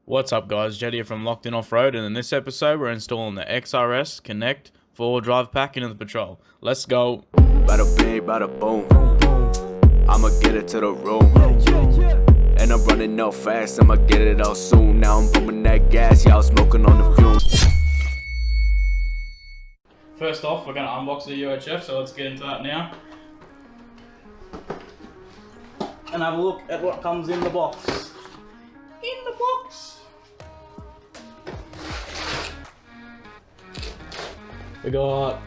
What's up guys, Jed here from Locked In Off-Road, and in this episode we're installing the Xrs Connect 4-wheel drive pack into the Patrol. Let's go! Bada bing, bada boom, I'ma get it to the room, and I'm running out fast, I'ma get it out soon. Now I'm pumping that gas, y'all smoking on the fumes. First off, we're going to unbox the UHF, so let's get into that now. And have a look at what comes in the box. In the box! We got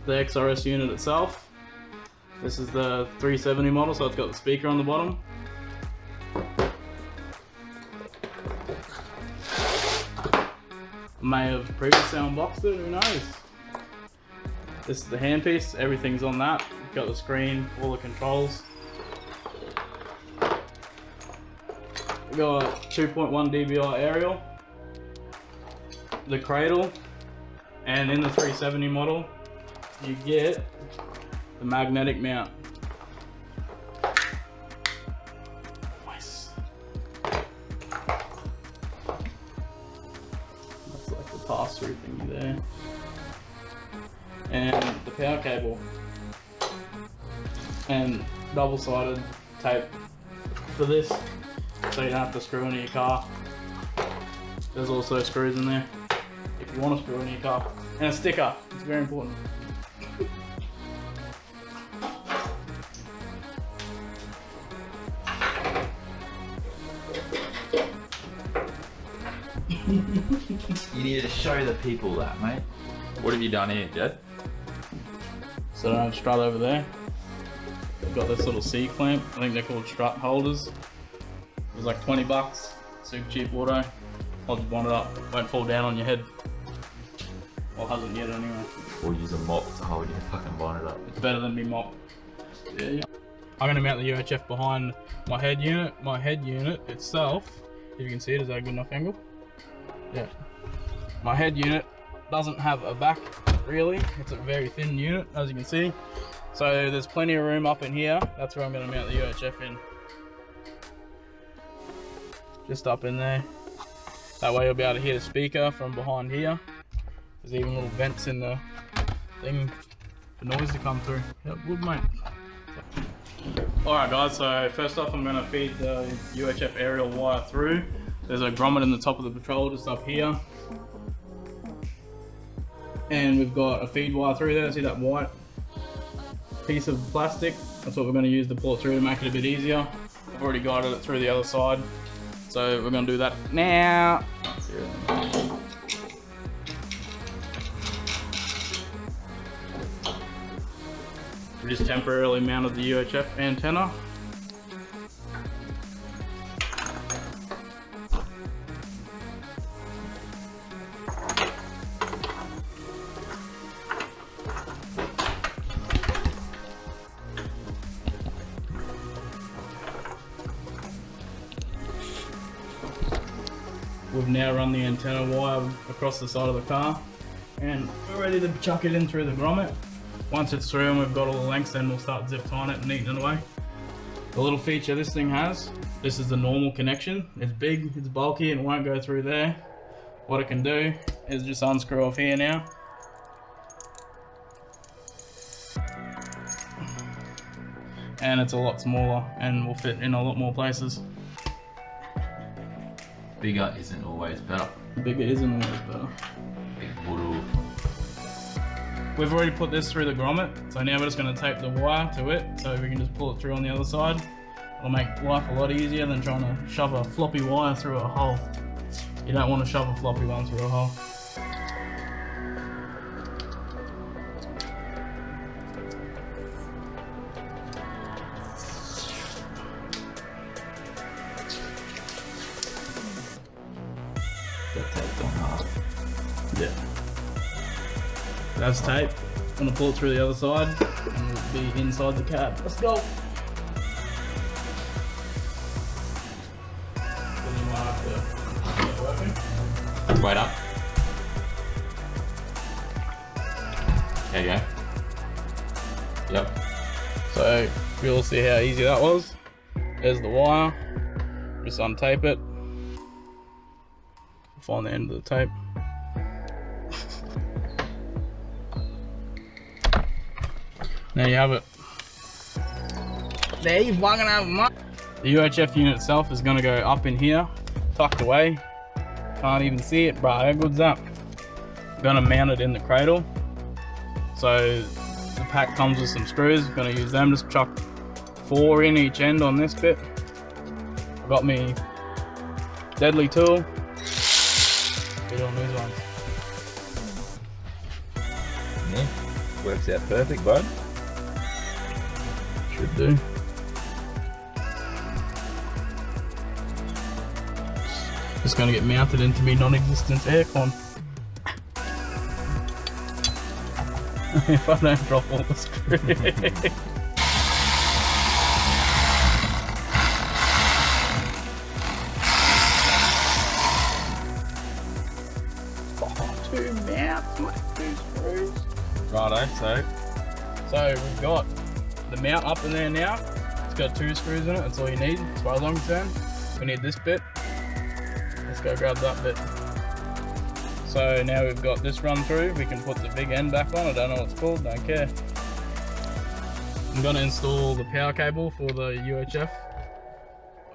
the XRS unit itself. This is the 370 model, so it's got the speaker on the bottom. May have previously unboxed it, who knows? This is the handpiece, everything's on that. We've got the screen, all the controls. We've got 2.1 dBi aerial, the cradle, and in the 370 model, you get the magnetic mount. Nice. That's like the pass-through thingy there. And the power cable. And double-sided tape for this, so you don't have to screw into your car. There's also screws in there if you want to screw into your car. And a sticker, it's very important. You need to show the people that, mate. What have you done here, Jed? So I have strut over there. They've got this little C clamp. I think they're called strut holders. It was like 20 bucks, super cheap auto. I'll just bond it up, won't fall down on your head. Well, hasn't yet anyway. Or use a mop to hold your fucking bonnet up. It's better than me mop. Yeah. I'm gonna mount the UHF behind my head unit. My head unit itself, if you can see it, is that a good enough angle? Yeah. My head unit doesn't have a back really. It's a very thin unit, as you can see. So there's plenty of room up in here. That's where I'm gonna mount the UHF in. Just up in there. That way you'll be able to hear the speaker from behind here. There's even little vents in the thing for noise to come through. Yep, wood, mate. Alright guys, so first off I'm going to feed the UHF aerial wire through. There's a grommet in the top of the Patrol just up here. And we've got a feed wire through there. See that white piece of plastic? That's what we're going to use to pull it through to make it a bit easier. I've already guided it through the other side. So we're going to do that now. We just temporarily mounted the UHF antenna. We've now run the antenna wire across the side of the car, and we're ready to chuck it in through the grommet. Once it's through and we've got all the lengths, then we'll start zip tying it and neatening it away. The little feature this thing has, this is the normal connection. It's big, it's bulky, and it won't go through there. What it can do is just unscrew off here now. And it's a lot smaller and will fit in a lot more places. Bigger isn't always better. Bigger isn't always better. Big boodle. We've already put this through the grommet, so now we're just going to tape the wire to it so we can just pull it through on the other side. It'll make life a lot easier than trying to shove a floppy wire through a hole. You don't want to shove a floppy one through a hole. Got taped on half. Yeah. That's tape. I'm going to pull it through the other side and we'll be inside the cab. Let's go! Wait up. There you go. Yep. So you'll see how easy that was. There's the wire. Just untape it, Find the end of the tape. There you have it. There you fucking have it. The UHF unit itself is gonna go up in here, tucked away. Can't even see it, bro. How good's that? I'm gonna mount it in the cradle. So the pack comes with some screws. Gonna use them. Just chuck 4 in each end on this bit. I got me deadly tool. Get on these ones. Yeah, works out perfect, bud. Should do. Just gonna get mounted into me non-existent aircon. If I don't drop all the screws. Two mounts, mate, 2 screws. Righto, So we've got the mount up in there now. It's got 2 screws in it, that's all you need as far as I'm concerned. We need this bit. Let's go grab that bit. So now we've got this run through, we can put the big end back on. I don't know what it's called, don't care. I'm gonna install the power cable for the UHF.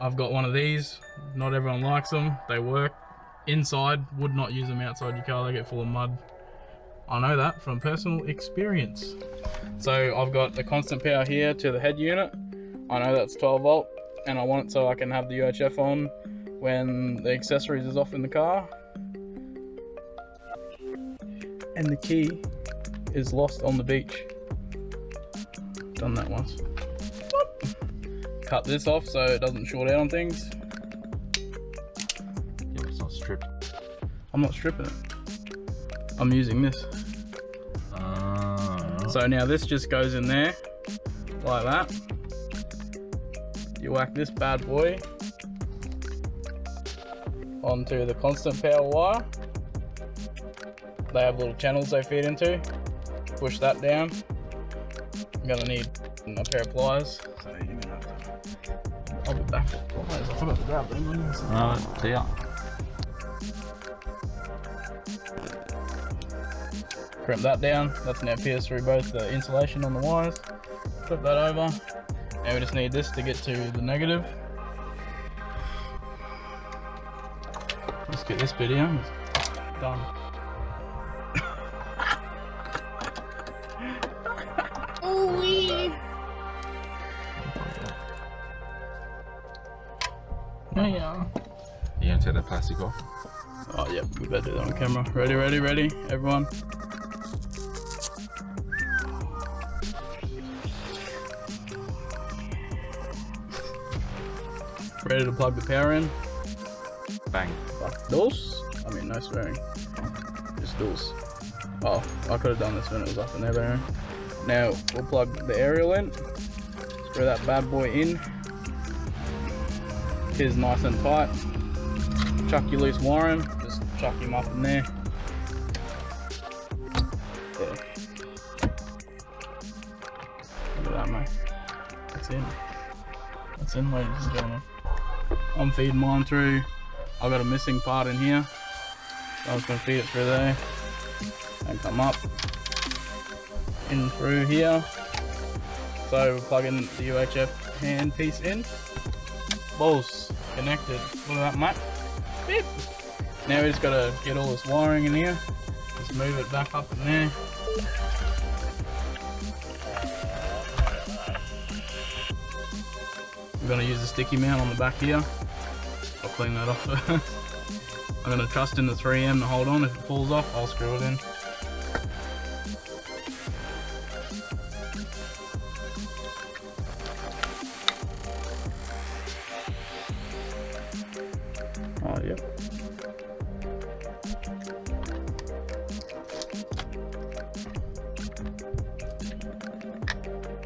I've got one of these. Not everyone likes them. They work inside, would not use them outside your car, they get full of mud. I know that from personal experience. So I've got the constant power here to the head unit. I know that's 12 volt and I want it so I can have the UHF on when the accessories is off in the car. And the key is lost on the beach. Done that once. Cut this off so it doesn't short out on things. yeah, it's not stripped. I'm not stripping it. I'm using this. So now this just goes in there like that. You whack this bad boy onto the constant power wire. They have little channels they feed into. Push that down. I'm gonna need a pair of pliers. So you're gonna have to. I'll be back with pliers. I forgot to grab them. Alright, see ya. Crimp that down. That's now pierced through both the insulation on the wires. Flip that over. Now we just need this to get to the negative. Let's get this bit in. Done. Oh yeah. You gonna take that plastic off? Oh yep, we better do that on camera. Ready, ready, ready, everyone. Ready to plug the power in. Bang. Dos? I mean, no swearing. Just dos. Oh, I could have done this when it was up in there, but anyway. Now we'll plug the aerial in. Screw that bad boy in. Here's nice and tight. Chuck your loose wiring. Just chuck him up in there. There. Look at that, mate. That's in. That's in, ladies and gentlemen. I'm feeding mine through. I've got a missing part in here. So I'm just going to feed it through there. And come up. In through here. So we're plugging the UHF hand piece in. Balls connected. Look at that, mate. Beep. Now we just got to get all this wiring in here. Just move it back up in there. We're going to use a sticky mount on the back here. I'll clean that off first. I'm going to trust in the 3M to hold on. If it falls off, I'll screw it in. Oh, yep.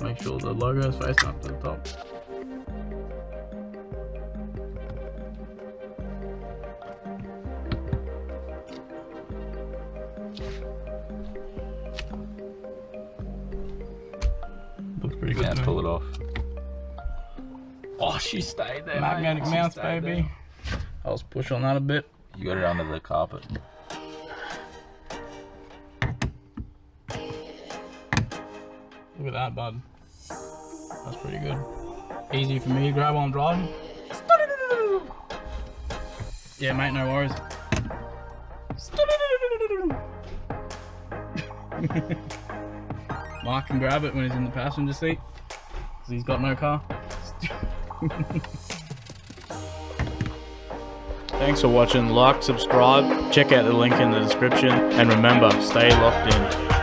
Make sure the logo is facing up to the top. Looks pretty good. Can't pull it off. Oh, she stayed there. Magnetic mounts, baby. I'll just push on that a bit. You got it under the carpet. Look at that, bud. That's pretty good. Easy for me to grab while I'm driving. Yeah, mate, no worries. Mark can grab it when he's in the passenger seat, because he's got no car. Thanks for watching. Like, subscribe, check out the link in the description, and remember, stay locked in.